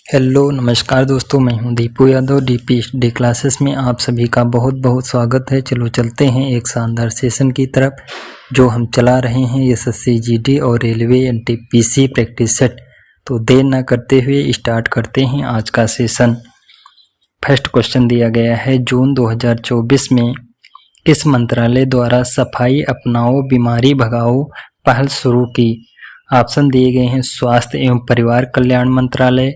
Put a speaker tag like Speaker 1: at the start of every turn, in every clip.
Speaker 1: Hello नमस्कार दोस्तों, मैं हूं Deepu Yadav. DP study classes में आप सभी का बहुत बहुत स्वागत है। चलो चलते हैं एक शानदार सेशन की तरफ जो हम चला रहे हैं एसएससी जीडी और रेलवे एनटीपीसी प्रैक्टिस सेट। तो देर ना करते हुए स्टार्ट करते हैं आज का सेशन। फर्स्ट क्वेश्चन दिया गया है, जून 2024 में किस मंत्रालय द्वारा सफाई अपनाओ बीमारी भगाओ पहल शुरू की? ऑप्शन दिए गए हैं, स्वास्थ्य एवं परिवार कल्याण मंत्रालय,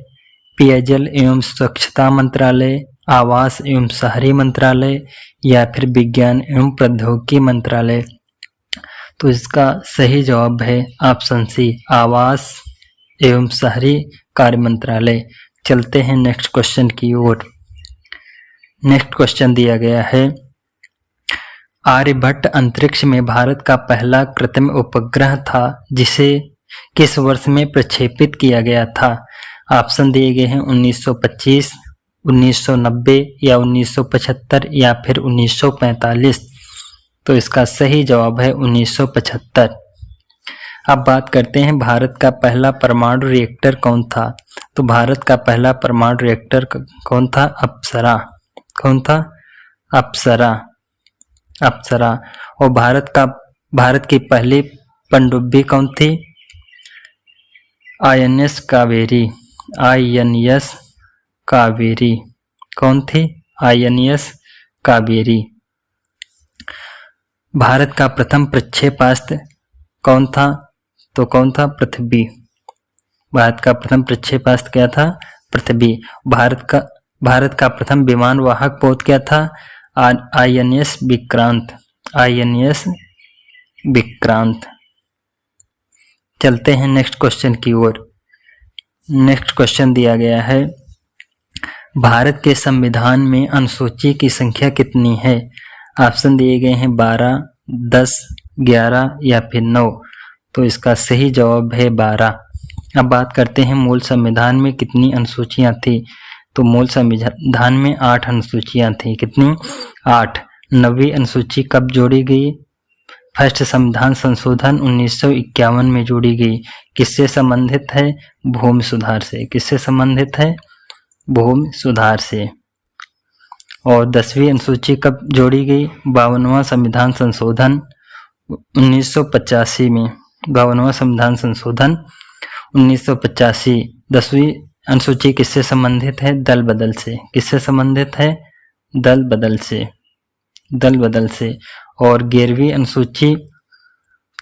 Speaker 1: पेयजल एवं स्वच्छता मंत्रालय, आवास एवं शहरी मंत्रालय या फिर विज्ञान एवं प्रौद्योगिकी मंत्रालय। तो इसका सही जवाब है ऑप्शन सी, आवास एवं शहरी कार्य मंत्रालय। चलते हैं नेक्स्ट क्वेश्चन की ओर। नेक्स्ट क्वेश्चन दिया गया है, आर्यभट्ट अंतरिक्ष में भारत का पहला कृत्रिम उपग्रह था जिसे किस वर्ष में प्रक्षेपित किया गया था? ऑप्शन दिए गए हैं 1925, 1990 या 1975 या फिर 1945। तो इसका सही जवाब है 1975। अब बात करते हैं भारत का पहला परमाणु रिएक्टर कौन था? तो भारत का पहला परमाणु रिएक्टर कौन था? अप्सरा। कौन था? अप्सरा। अप्सरा। और भारत की पहली पनडुब्बी कौन थी? आईएनएस कावेरी। आईएनएस कावेरी। कौन थी? आईएनएस कावेरी। भारत का प्रथम प्रक्षेपास्त्र कौन था? तो कौन था? पृथ्वी। भारत का प्रथम प्रक्षेपास्त्र क्या था? पृथ्वी। भारत का प्रथम विमान वाहक पोत क्या था? आईएनएस विक्रांत। आईएनएस विक्रांत। चलते हैं नेक्स्ट क्वेश्चन की ओर। नेक्स्ट क्वेश्चन दिया गया है, भारत के संविधान में अनुसूची की संख्या कितनी है? ऑप्शन दिए गए हैं 12, 10, 11 या फिर 9। तो इसका सही जवाब है 12। अब बात करते हैं मूल संविधान में कितनी अनुसूचियां थी? तो मूल संविधान में 8 अनुसूचियां थी। कितनी? 8। 9वीं अनुसूची कब जोड़ी गई? फर्स्ट संविधान संशोधन 1951 में जोड़ी गई। किससे संबंधित है? भूमि सुधार से। किससे संबंधित है? भूमि सुधार से। और 10वीं अनुसूची कब जोड़ी गई? 52वां संविधान संशोधन 1985 में। 52वां संविधान संशोधन 1985। 10वीं अनुसूची किससे संबंधित है? दल बदल से। किससे संबंधित है? दल बदल से। दल बदल से। और 11वीं अनुसूची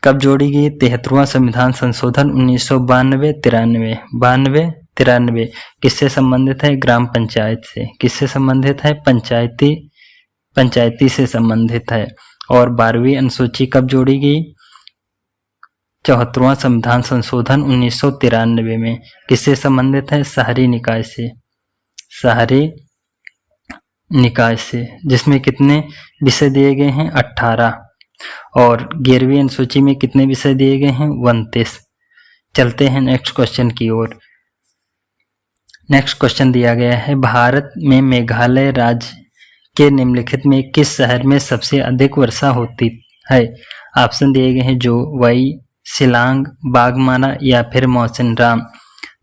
Speaker 1: कब जोड़ी गई? 73वां संविधान संशोधन 1992-93। 92-93 किससे संबंधित है? ग्राम पंचायत से। किससे संबंधित है? पंचायती से संबंधित है। और 12वीं अनुसूची कब जोड़ी गई? 74वां संविधान संशोधन 1993 में। किससे संबंधित है? शहरी निकाय से। शहरी निकाय से, जिसमें कितने विषय दिए गए हैं? 18। और 11वीं अनुसूची में कितने विषय दिए गए हैं? 29। चलते हैं नेक्स्ट क्वेश्चन की ओर। नेक्स्ट क्वेश्चन दिया गया है, भारत में मेघालय राज्य के निम्नलिखित में किस शहर में सबसे अधिक वर्षा होती है? ऑप्शन दिए गए हैं जोवाई, शिलांग, बागमारा या फिर मौसिनराम।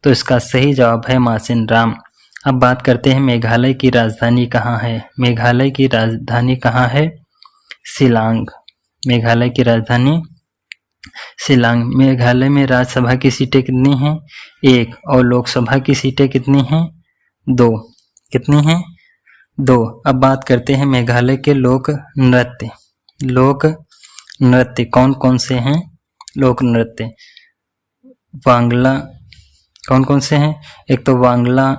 Speaker 1: तो इसका सही जवाब है मौसिनराम। अब बात करते हैं मेघालय की राजधानी कहाँ है? मेघालय की राजधानी कहाँ है? शिलांग। मेघालय की राजधानी शिलांग। मेघालय में राज्यसभा की सीटें कितनी हैं? 1। और लोकसभा की सीटें कितनी हैं? 2। कितनी हैं? 2। अब बात करते हैं मेघालय के लोक नृत्य। लोक नृत्य कौन कौन से हैं? लोक नृत्य वांगला। कौन कौन से हैं? एक तो वांगला,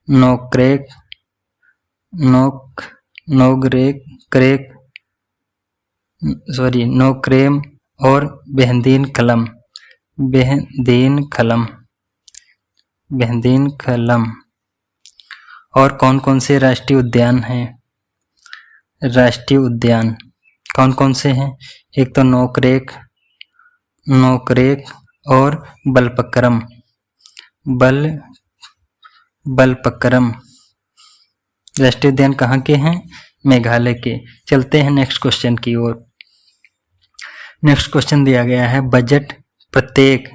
Speaker 1: नोक्रेक, नोक्रेम और बेहंदीन कलम। बेहंदीन कलम। बेहंदीन कलम। और कौन कौन से राष्ट्रीय उद्यान हैं? राष्ट्रीय उद्यान कौन कौन से हैं? एक तो नोक्रेक और बलपक्रम। बलपक्रम राष्ट्रीय उद्यान कहाँ के हैं? मेघालय के। चलते हैं नेक्स्ट क्वेश्चन की ओर। नेक्स्ट क्वेश्चन दिया गया है, बजट प्रत्येक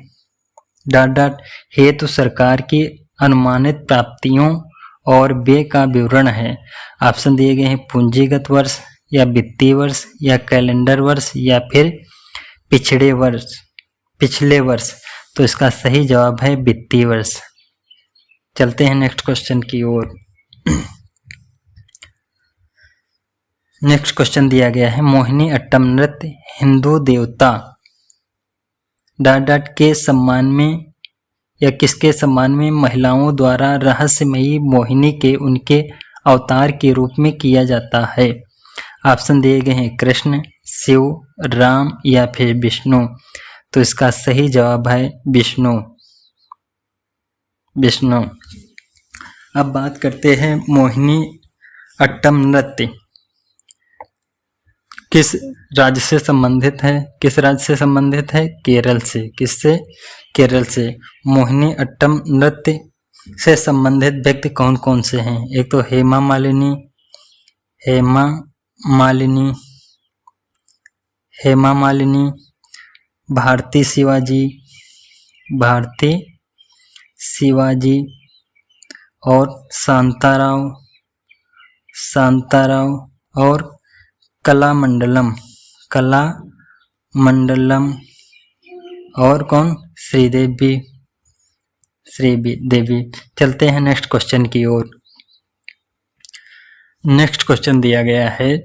Speaker 1: हेतु सरकार की अनुमानित प्राप्तियों और व्यय का विवरण है। ऑप्शन दिए गए हैं पूंजीगत वर्ष या वित्तीय वर्ष या कैलेंडर वर्ष या फिर पिछले वर्ष। तो इसका सही जवाब है वित्तीय वर्ष। चलते हैं नेक्स्ट क्वेश्चन की ओर। नेक्स्ट क्वेश्चन दिया गया है मोहिनी अट्टम नृत्य हिंदू देवता के सम्मान में या किसके सम्मान में महिलाओं द्वारा रहस्यमयी मोहिनी के उनके अवतार के रूप में किया जाता है। ऑप्शन दिए गए हैं कृष्ण, शिव, राम या फिर विष्णु। तो इसका सही जवाब है विष्णु। अब बात करते हैं मोहिनी अट्टम नृत्य किस राज्य से संबंधित है। किस राज्य से संबंधित है? केरल से। किससे? केरल से। मोहिनी अट्टम नृत्य से संबंधित व्यक्ति कौन कौन से हैं? एक तो हेमा मालिनी, भारती शिवाजी और शांताराव और कला मंडलम और कौन? श्रीदेवी। चलते हैं नेक्स्ट क्वेश्चन की ओर। नेक्स्ट क्वेश्चन दिया गया है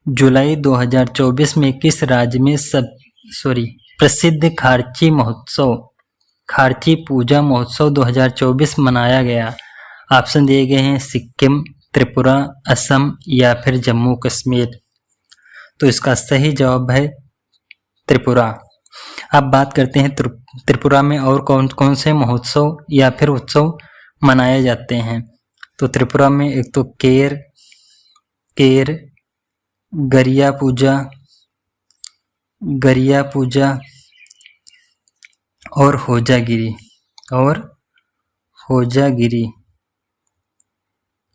Speaker 1: जुलाई 2024 में किस राज्य में प्रसिद्ध खार्ची पूजा महोत्सव 2024 मनाया गया। ऑप्शन दिए गए हैं सिक्किम, त्रिपुरा, असम या फिर जम्मू कश्मीर। तो इसका सही जवाब है त्रिपुरा। अब बात करते हैं त्रिपुरा में और कौन कौन से महोत्सव या फिर उत्सव मनाए जाते हैं। तो त्रिपुरा में एक तो केर, गरिया पूजा और होजागिरी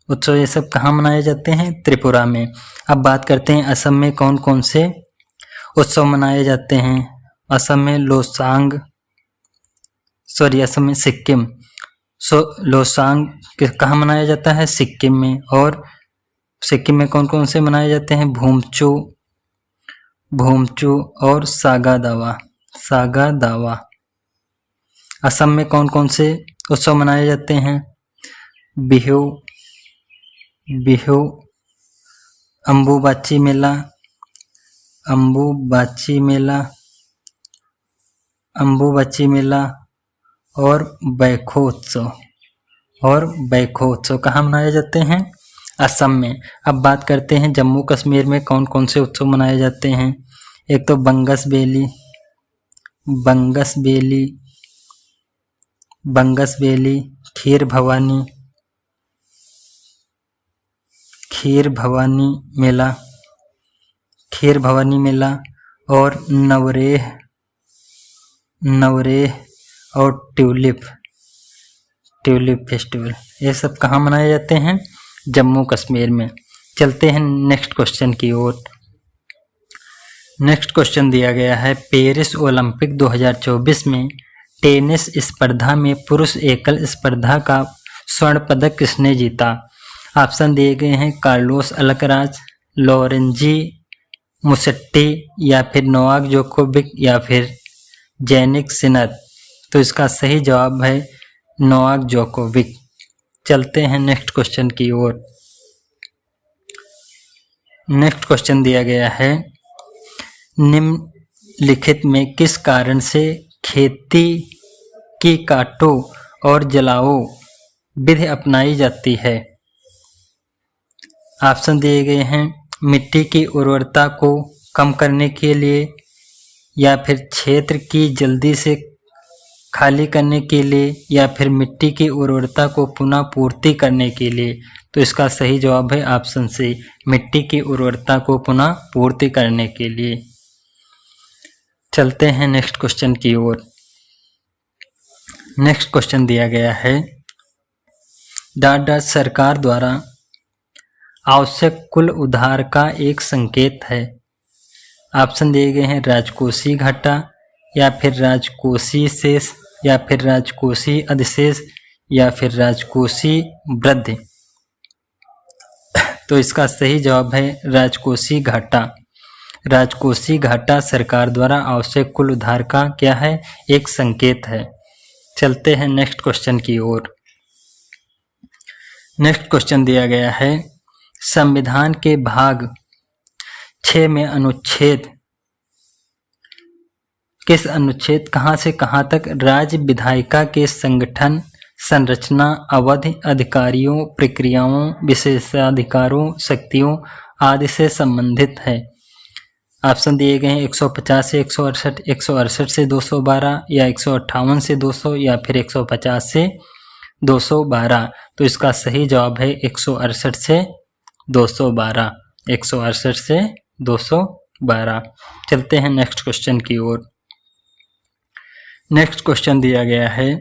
Speaker 1: उत्सव, ये सब कहाँ मनाए जाते हैं? त्रिपुरा में। अब बात करते हैं असम में कौन कौन से उत्सव मनाए जाते हैं। असम में सिक्किम। लोसांग कहाँ मनाया जाता है? सिक्किम में। और सिक्किम में कौन कौन से मनाए जाते हैं? भूमचू और सागा दावा। असम में कौन कौन से उत्सव मनाए जाते हैं? बिहू, अम्बुबाची मेला और बैखो उत्सव कहाँ मनाए जाते हैं? असम में। अब बात करते हैं जम्मू कश्मीर में कौन कौन से उत्सव मनाए जाते हैं। एक तो बंगस बेली, खीर भवानी मेला और नवरेह और ट्यूलिप फेस्टिवल, ये सब कहाँ मनाए जाते हैं? जम्मू कश्मीर में। चलते हैं नेक्स्ट क्वेश्चन की ओर। नेक्स्ट क्वेश्चन दिया गया है पेरिस ओलंपिक 2024 में टेनिस स्पर्धा में पुरुष एकल स्पर्धा का स्वर्ण पदक किसने जीता। ऑप्शन दिए गए हैं कार्लोस अल्कराज, लोरेंजी मुसेट्टी या फिर नोवाक जोकोविक या फिर जेनिक सिनर। तो इसका सही जवाब है नोवाक जोकोविक। चलते हैं नेक्स्ट क्वेश्चन की ओर। नेक्स्ट क्वेश्चन दिया गया है निम्नलिखित में किस कारण से खेती की काटो और जलाओ विधि अपनाई जाती है। ऑप्शन दिए गए हैं मिट्टी की उर्वरता को कम करने के लिए या फिर क्षेत्र की जल्दी से खाली करने के लिए या फिर मिट्टी की उर्वरता को पुनः पूर्ति करने के लिए। तो इसका सही जवाब है ऑप्शन सी, मिट्टी की उर्वरता को पुनः पूर्ति करने के लिए। चलते हैं नेक्स्ट क्वेश्चन की ओर। नेक्स्ट क्वेश्चन दिया गया है डाट सरकार द्वारा आवश्यक कुल उधार का एक संकेत है। ऑप्शन दिए गए हैं राजकोषीय घाटा या फिर राजकोषीय शेष या फिर राजकोषीय अधिशेष या फिर राजकोषीय वृद्धि? तो इसका सही जवाब है राजकोषीय घाटा। राजकोषीय घाटा सरकार द्वारा आवश्यक कुल उधार का क्या है? एक संकेत है। चलते हैं नेक्स्ट क्वेश्चन की ओर। नेक्स्ट क्वेश्चन दिया गया है, संविधान के भाग 6 में अनुच्छेद, किस अनुच्छेद कहाँ से कहाँ तक राज्य विधायिका के संगठन, संरचना, अवधि, अधिकारियों, प्रक्रियाओं, विशेषाधिकारों, शक्तियों आदि से संबंधित है? ऑप्शन दिए गए हैं 150 से 168, 168 से 212 या 158 से 200 या फिर 150 से 212। तो इसका सही जवाब है 168 से 212। 168 से 212। चलते हैं नेक्स्ट क्वेश्चन की ओर। नेक्स्ट क्वेश्चन दिया गया है,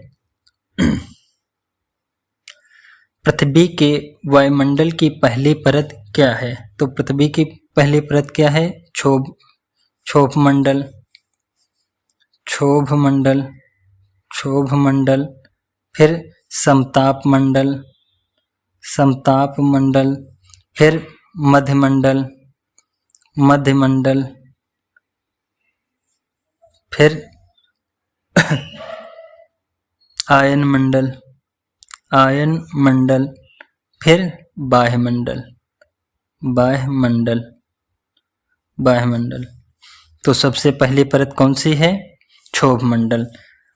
Speaker 1: पृथ्वी के वायुमंडल की पहली परत क्या है? तो पृथ्वी की पहली परत क्या है? क्षोभमंडल, क्षोभमंडल, क्षोभमंडल, फिर समतापमंडल, समतापमंडल, फिर मध्यमंडल, मध्यमंडल, फिर आयन मंडल, आयन मंडल, फिर बाह्यमंडल, बाह्यमंडल, बाह्यमंडल। तो सबसे पहली परत कौन सी है? क्षोभमंडल।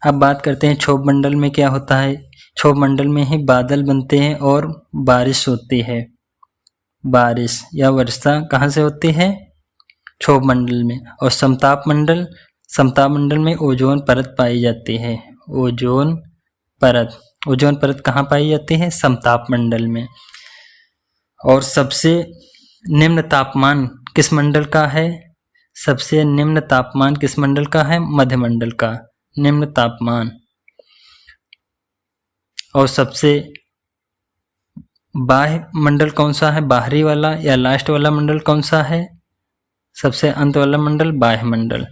Speaker 1: अब बात करते हैं क्षोभमंडल में क्या होता है। क्षोभमंडल में ही बादल बनते हैं और बारिश होती है। बारिश या वर्षा कहाँ से होती है? क्षोभमंडल में। और समतापमंडल, समतापमंडल में ओजोन परत पाई जाती है। ओजोन परत, ओजोन परत कहाँ पाई जाती है? समतापमंडल में। और सबसे निम्न तापमान किस मंडल का है? सबसे निम्न तापमान किस मंडल का है? मध्यमंडल का निम्न तापमान। और सबसे बाह्य मंडल कौन सा है? बाहरी वाला या लास्ट वाला मंडल कौन सा है? सबसे अंत वाला मंडल बाह्य मंडल।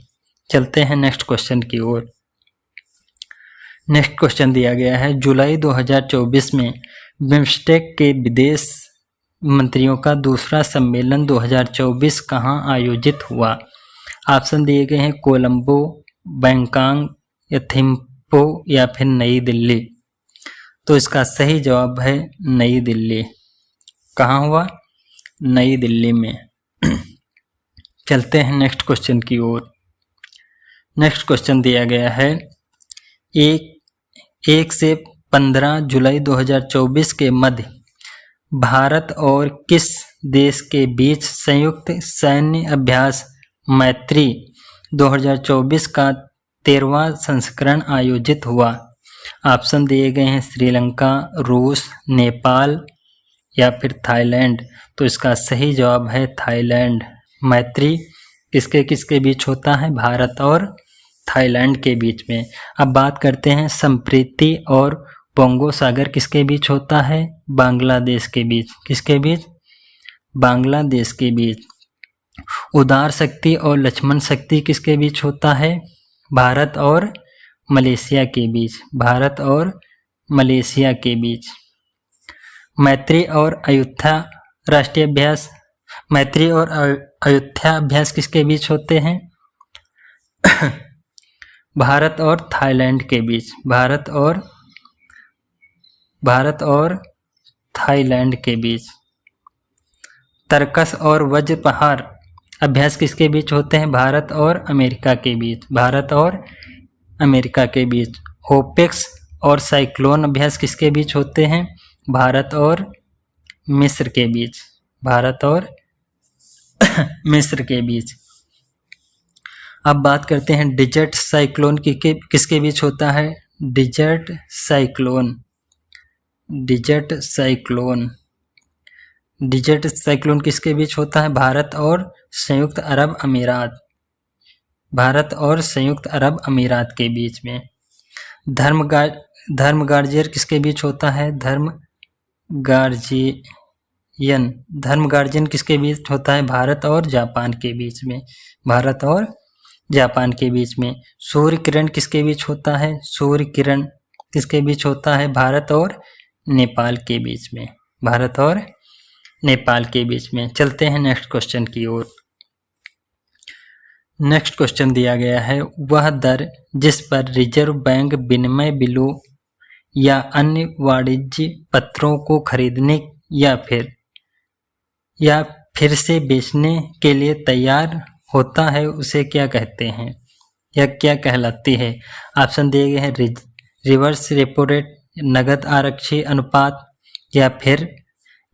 Speaker 1: चलते हैं नेक्स्ट क्वेश्चन की ओर। नेक्स्ट क्वेश्चन दिया गया है, जुलाई 2024 में बिम्स्टेक के विदेश मंत्रियों का दूसरा सम्मेलन 2024 कहाँ आयोजित हुआ? ऑप्शन दिए गए हैं कोलंबो, बैंकॉक या थिम्पू या फिर नई दिल्ली। तो इसका सही जवाब है नई दिल्ली। कहाँ हुआ? नई दिल्ली में। चलते हैं नेक्स्ट क्वेश्चन की ओर। नेक्स्ट क्वेश्चन दिया गया है, 1 से 15 जुलाई 2024 के मध्य भारत और किस देश के बीच संयुक्त सैन्य अभ्यास मैत्री 2024 का 13वां संस्करण आयोजित हुआ? ऑप्शन दिए गए हैं श्रीलंका, रूस, नेपाल या फिर थाईलैंड। तो इसका सही जवाब है थाईलैंड। मैत्री किसके किसके बीच होता है? भारत और थाईलैंड के बीच में। अब बात करते हैं संप्रीति और बोंगो सागर किसके बीच होता है? बांग्लादेश के बीच। किसके बीच? बांग्लादेश के बीच। उदार शक्ति और लक्ष्मण शक्ति किसके बीच होता है? भारत और मलेशिया के बीच। भारत और मलेशिया के बीच। मैत्री और अयोध्या राष्ट्रीय अभ्यास, मैत्री और अयोध्या अभ्यास किसके बीच होते हैं? भारत और थाईलैंड के बीच। भारत और थाईलैंड के बीच। तरकस और वज्रपहार अभ्यास किसके बीच होते हैं? भारत और अमेरिका के बीच। भारत और अमेरिका के बीच। होपेक्स और साइक्लोन अभ्यास किसके बीच होते हैं? भारत और मिस्र के बीच। भारत और मिस्र के बीच। अब बात करते हैं डिजर्ट साइक्लोन की किसके बीच होता है? Desert cyclone. Desert cyclone, desert cyclone किसके बीच होता है? भारत और संयुक्त अरब अमीरात। भारत और संयुक्त अरब अमीरात के बीच में। धर्मगार्जियर किसके बीच होता है? धर्मगार्जियन किसके बीच होता है? भारत और जापान के बीच में। भारत और जापान के बीच में। सूर्य किरण किसके बीच होता है? सूर्य किरण किसके बीच होता है? भारत और नेपाल के बीच में, भारत और नेपाल के बीच में। चलते हैं नेक्स्ट क्वेश्चन की ओर। नेक्स्ट क्वेश्चन दिया गया है, वह दर जिस पर रिजर्व बैंक विनिमय बिलों या अन्य वाणिज्य पत्रों को खरीदने या फिर से बेचने के लिए तैयार होता है, उसे क्या कहते हैं या क्या कहलाती है? ऑप्शन दिए गए हैं रिवर्स रेपो रेट, नगद आरक्षी अनुपात, या फिर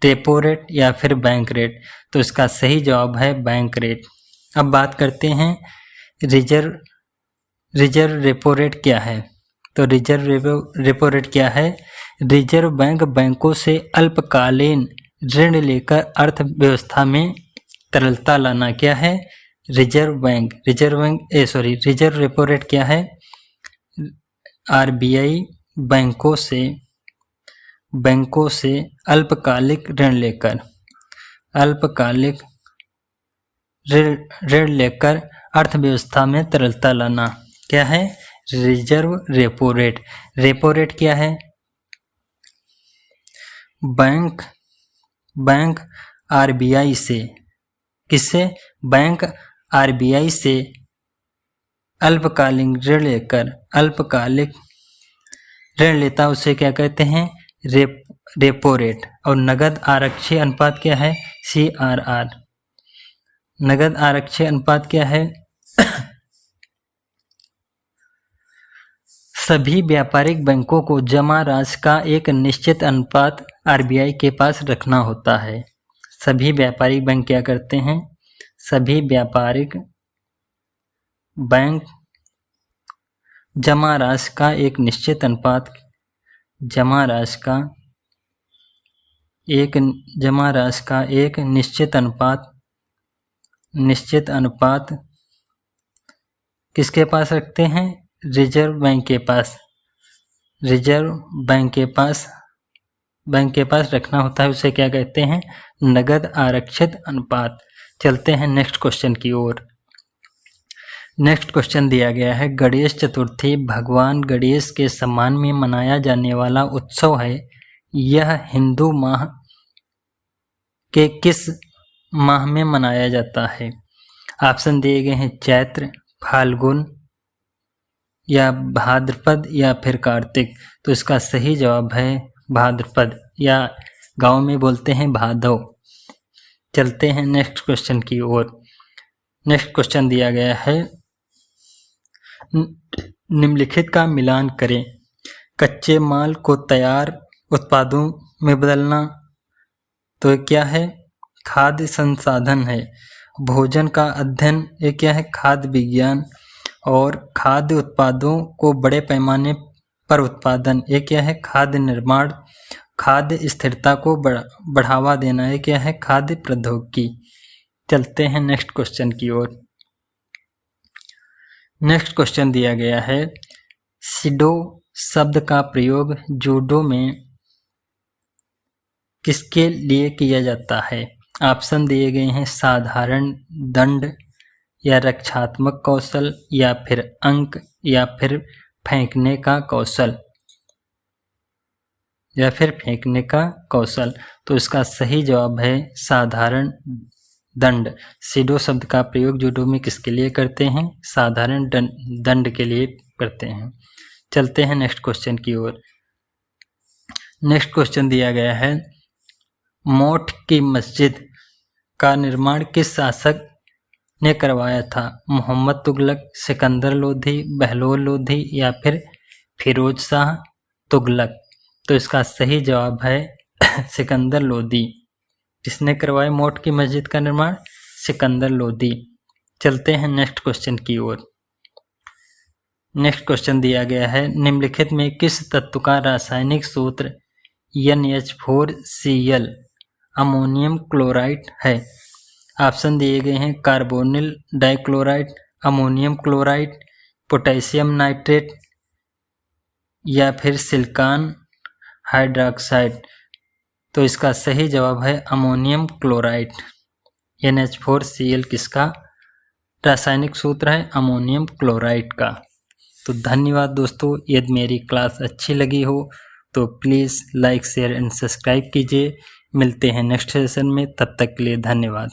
Speaker 1: रेपो रेट, या फिर बैंक रेट। तो इसका सही जवाब है बैंक रेट। अब बात करते हैं रिजर्व रेपो रेट क्या है। तो रिजर्व रेपो रेट क्या है? रिजर्व बैंक बैंकों से अल्पकालीन ऋण लेकर अर्थव्यवस्था में तरलता लाना क्या है? रिजर्व रेपो रेट क्या है? आरबीआई बैंकों से अल्पकालिक ऋण लेकर अर्थव्यवस्था में तरलता लाना क्या है? Reserve repo rate. Repo rate क्या है? बैंक आरबीआई से, किससे? बैंक आरबीआई से अल्पकालिक ऋण लेता, उसे क्या कहते हैं? Repo rate. और नगद आरक्षी अनुपात क्या है? CRR। नगद आरक्षी अनुपात क्या है? सभी व्यापारिक बैंकों को जमा राशि का एक निश्चित अनुपात आरबीआई के पास रखना होता है। सभी व्यापारिक बैंक क्या करते हैं? सभी व्यापारिक बैंक जमा राशि का एक निश्चित अनुपात किसके पास रखते हैं? रिजर्व बैंक के पास रखना होता है, उसे क्या कहते हैं? नगद आरक्षित अनुपात। चलते हैं नेक्स्ट क्वेश्चन की ओर। नेक्स्ट क्वेश्चन दिया गया है, गणेश चतुर्थी भगवान गणेश के सम्मान में मनाया जाने वाला उत्सव है। यह हिंदू माह के किस माह में मनाया जाता है? ऑप्शन दिए गए हैं चैत्र, फाल्गुन, या भाद्रपद, या फिर कार्तिक। तो इसका सही जवाब है भाद्रपद, या गांव में बोलते हैं भादव। चलते हैं नेक्स्ट क्वेश्चन की ओर। नेक्स्ट क्वेश्चन दिया गया है, निम्नलिखित का मिलान करें। कच्चे माल को तैयार उत्पादों में बदलना, तो क्या है? खाद्य संसाधन है। भोजन का अध्ययन, ये क्या है? खाद्य विज्ञान। और खाद्य उत्पादों को बड़े पैमाने पर उत्पादन, ये क्या है? खाद्य निर्माण। खाद्य स्थिरता को बढ़ावा देना, ये क्या है? खाद्य प्रौद्योगिकी। चलते हैं नेक्स्ट क्वेश्चन की ओर। नेक्स्ट क्वेश्चन दिया गया है, सिडो शब्द का प्रयोग जूडो में किसके लिए किया जाता है? ऑप्शन दिए गए हैं साधारण दंड, या रक्षात्मक कौशल, या फिर अंक, या फिर फेंकने का कौशल। तो इसका सही जवाब है साधारण दंड। सिडो शब्द का प्रयोग जूडो में किसके लिए करते हैं? साधारण दंड के लिए करते हैं। चलते हैं नेक्स्ट क्वेश्चन की ओर। नेक्स्ट क्वेश्चन दिया गया है, मोठ की मस्जिद का निर्माण किस शासक ने करवाया था? मोहम्मद तुगलक, सिकंदर लोधी, बहलोल लोधी, या फिर फिरोज शाह तुगलक। तो इसका सही जवाब है सिकंदर लोधी। किसने करवाया मोठ की मस्जिद का निर्माण? सिकंदर लोधी। चलते हैं नेक्स्ट क्वेश्चन की ओर। नेक्स्ट क्वेश्चन दिया गया है, निम्नलिखित में किस तत्व का रासायनिक सूत्र NH4Cl अमोनियम क्लोराइड है? ऑप्शन दिए गए हैं carbonyl dichloride, ammonium chloride, potassium nitrate, या फिर सिलिकॉन हाइड्रोक्साइड। तो इसका सही जवाब है अमोनियम क्लोराइड। NH4Cl किसका रासायनिक सूत्र है? अमोनियम क्लोराइड का। तो धन्यवाद दोस्तों। यदि मेरी क्लास अच्छी लगी हो तो please like share and subscribe कीजिए। मिलते हैं नेक्स्ट सेशन में, तब तक के लिए धन्यवाद।